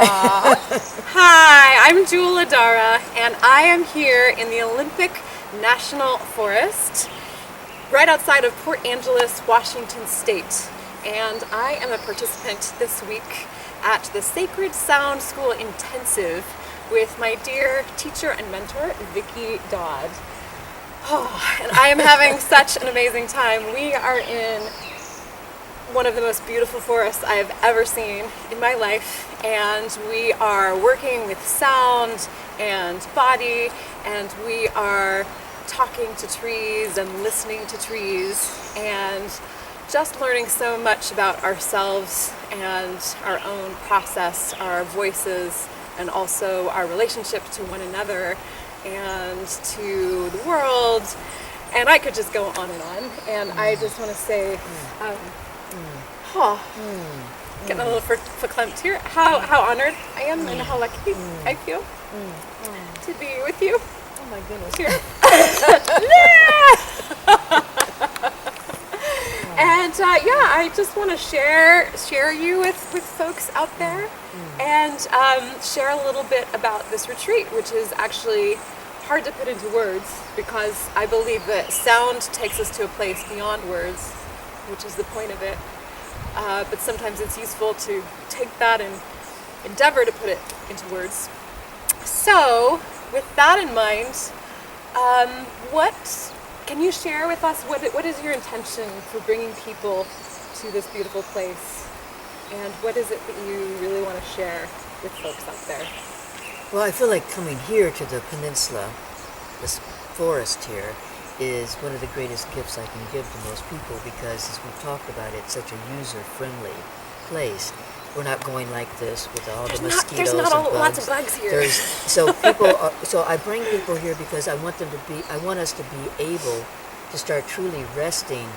Hi, I'm Joule L'Adara, and I am here in the Olympic National Forest, right outside of Port Angeles, Washington State. And I am a participant this week at the Sacred Sound School Intensive with my dear teacher and mentor, Vickie Dodd. And I am having such an amazing time. We are in one of the most beautiful forests I have ever seen in my life, and we are working with sound and body, and we are talking to trees and listening to trees and just learning so much about ourselves and our own process, our voices, and also our relationship to one another and to the world. And I could just go on. And I just want to say, getting a little verklempt here. How honored I am and how lucky I feel to be with you. Oh my goodness. Here. And I just want to share you with folks out there and share a little bit about this retreat, which is actually hard to put into words because I believe that sound takes us to a place beyond words, which is the point of it. But sometimes it's useful to take that and endeavor to put it into words. So, with that in mind, what can you share with us? What is your intention for bringing people to this beautiful place? And what is it that you really want to share with folks out there? Well, I feel like coming here to the peninsula, this forest here, is one of the greatest gifts I can give to most people because, as we've talked about, it's such a user-friendly place. We're not going like this with all the mosquitoes there's not and bugs. Lots of bugs here. So I bring people here because I want us to be able to start truly resting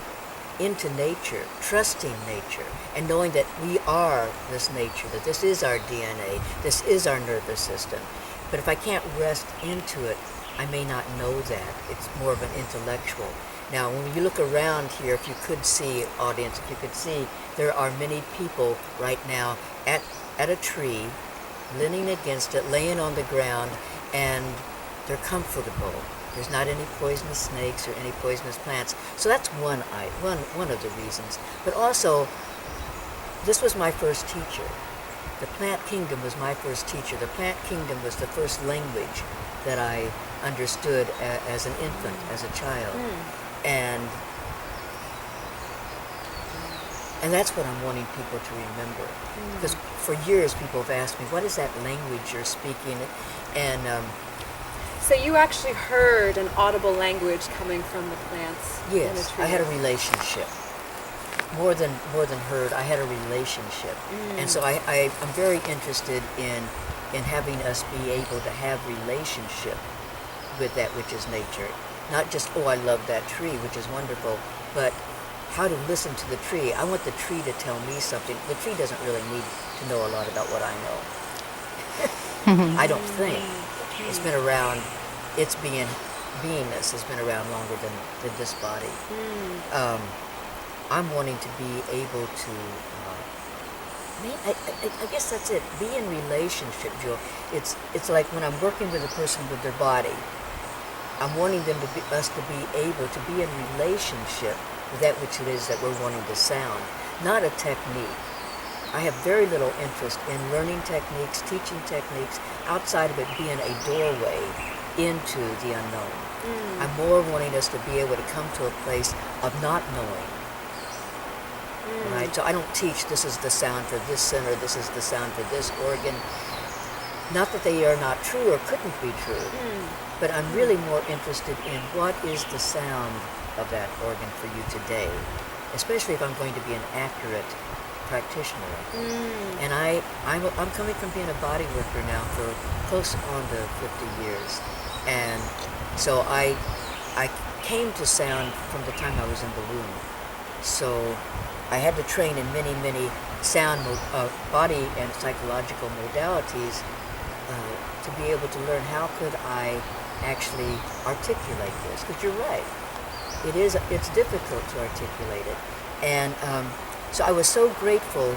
into nature, trusting nature, and knowing that we are this nature, that this is our DNA, this is our nervous system. But if I can't rest into it, I may not know that. It's more of an intellectual. Now, when you look around here, if you could see, audience, if you could see, there are many people right now at a tree, leaning against it, laying on the ground, and they're comfortable. There's not any poisonous snakes or any poisonous plants. So that's one of the reasons. But also, this was my first teacher. The plant kingdom was my first teacher. The plant kingdom was the first language that I understood as an infant, as a child. And that's what I'm wanting people to remember. Because for years people have asked me, what is that language you're speaking? And so you actually heard an audible language coming from the plants? Yes, I had a relationship. More than heard, I had a relationship. And so I'm very interested in having us be able to have relationship with that which is nature. Not just, oh, I love that tree, which is wonderful, but how to listen to the tree. I want the tree to tell me something. The tree doesn't really need to know a lot about what I know. I don't think. It's been around, its beingness has been around longer than this body. I'm wanting to be able to, I guess that's it, be in relationship, Joe. It's like when I'm working with a person with their body, I'm wanting us to be able to be in relationship with that which it is that we're wanting to sound, not a technique. I have very little interest in learning techniques, teaching techniques, outside of it being a doorway into the unknown. I'm more wanting us to be able to come to a place of not knowing. Right? So I don't teach this is the sound for this center, this is the sound for this organ. Not that they are not true or couldn't be true, but I'm really more interested in what is the sound of that organ for you today, especially if I'm going to be an accurate practitioner. And I'm coming from being a body worker now for close on to 50 years. And so I came to sound from the time I was in the womb. So I had to train in many, many sound body and psychological modalities to be able to learn how could I actually articulate this. Because you're right, it's difficult to articulate it. And so I was so grateful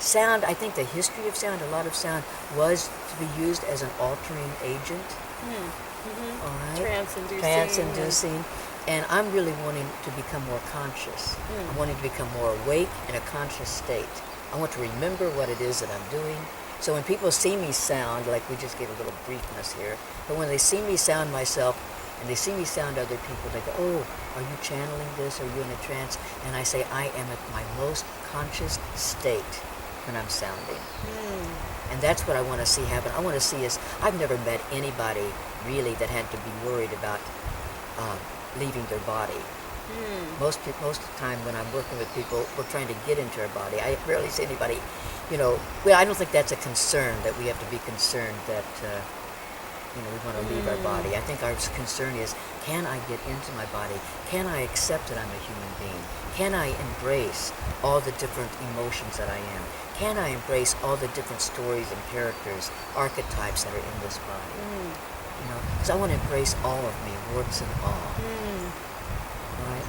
sound, I think the history of sound, a lot of sound was to be used as an altering agent. All right? Trance-inducing. Trance-inducing. And I'm really wanting to become more conscious. I'm wanting to become more awake in a conscious state. I want to remember what it is that I'm doing. So when people see me sound, like we just gave a little briefness here, but when they see me sound myself and they see me sound other people, they go, oh, are you channeling this? Are you in a trance? And I say, I am at my most conscious state when I'm sounding. And that's what I want to see happen. I want to see us, I've never met anybody really that had to be worried about leaving their body. Most of the time when I'm working with people, we're trying to get into our body. I rarely see anybody, well, I don't think that's a concern, that we have to be concerned that, we want to leave our body. I think our concern is, can I get into my body? Can I accept that I'm a human being? Can I embrace all the different emotions that I am? Can I embrace all the different stories and characters, archetypes that are in this body? Because I want to embrace all of me, warts and all. Right?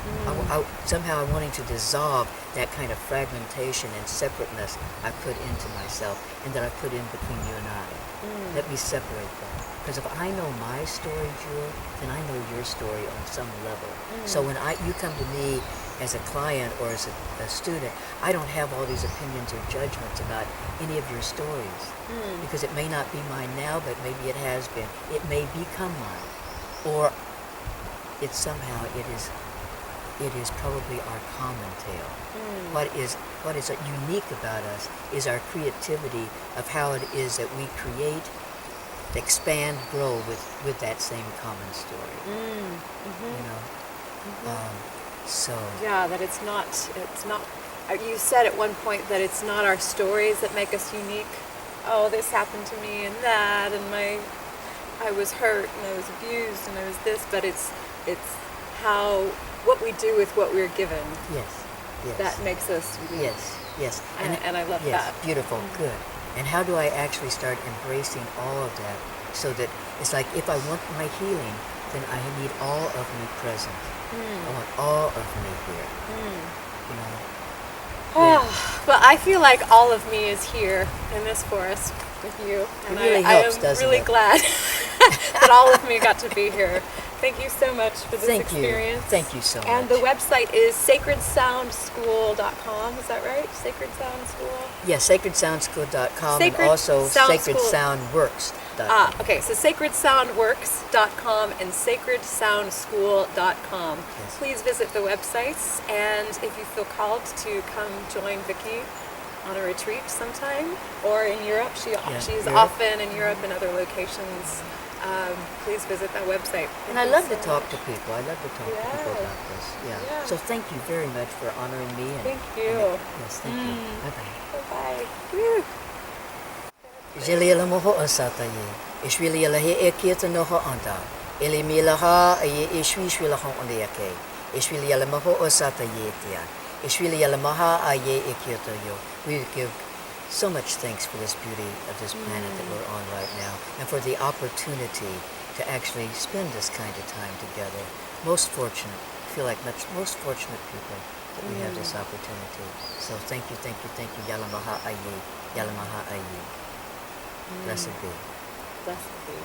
Somehow I'm wanting to dissolve that kind of fragmentation and separateness I put into myself and that I put in between you and I. Let me separate that. Because if I know my story, Joule, then I know your story on some level. So when you come to me as a client or as a student, I don't have all these opinions or judgments about any of your stories. Because it may not be mine now, but maybe it has been. It may become mine. Or it is probably our common tale. What is unique about us is our creativity of how it is that we create, expand, grow with that same common story. So yeah, that it's not. You said at one point that it's not our stories that make us unique. Oh, this happened to me and that, and I was hurt and I was abused and I was this, but it's what we do with what we're given. Yes. That makes us unique. Yes. And I love yes, that. Beautiful, good. And how do I actually start embracing all of that so that it's like if I want my healing, then I need all of me present. I want all of me here. Well, I feel like all of me is here in this forest with you. And it really helps, I am doesn't really it? glad that all of me got to be here. Thank you so much for this experience. Thank you so much. And the website is sacredsoundschool.com. Is that right? Sacred Sound School? Yes, sacredsoundschool.com and also sacredsoundworks.com. Okay, so sacredsoundworks.com and sacredsoundschool.com. Yes. Please visit the websites, and if you feel called to come join Vickie on a retreat sometime, or in Europe, she's Europe. often in Europe and other locations. Please visit that website. And I love to talk to people. I love to talk to people about this. Yeah. So thank you very much for honoring me. Thank you. Yes, thank you. Bye-bye. Bye-bye. Woo. Jeliela moho asata ye. Ishwili la he ekieta no ho anda. Eli milaha ye ishwi la ho ondiake. Ishwili la moho asata ye tia. Ishwili la maha ye ekieta yo. We give so much thanks for this beauty of this planet that we're on right now, and for the opportunity to actually spend this kind of time together. Most fortunate, feel like most fortunate people that we have this opportunity. So thank you. Yalamaha ayi, Yalamaha ayi. Blessed be. Blessed be.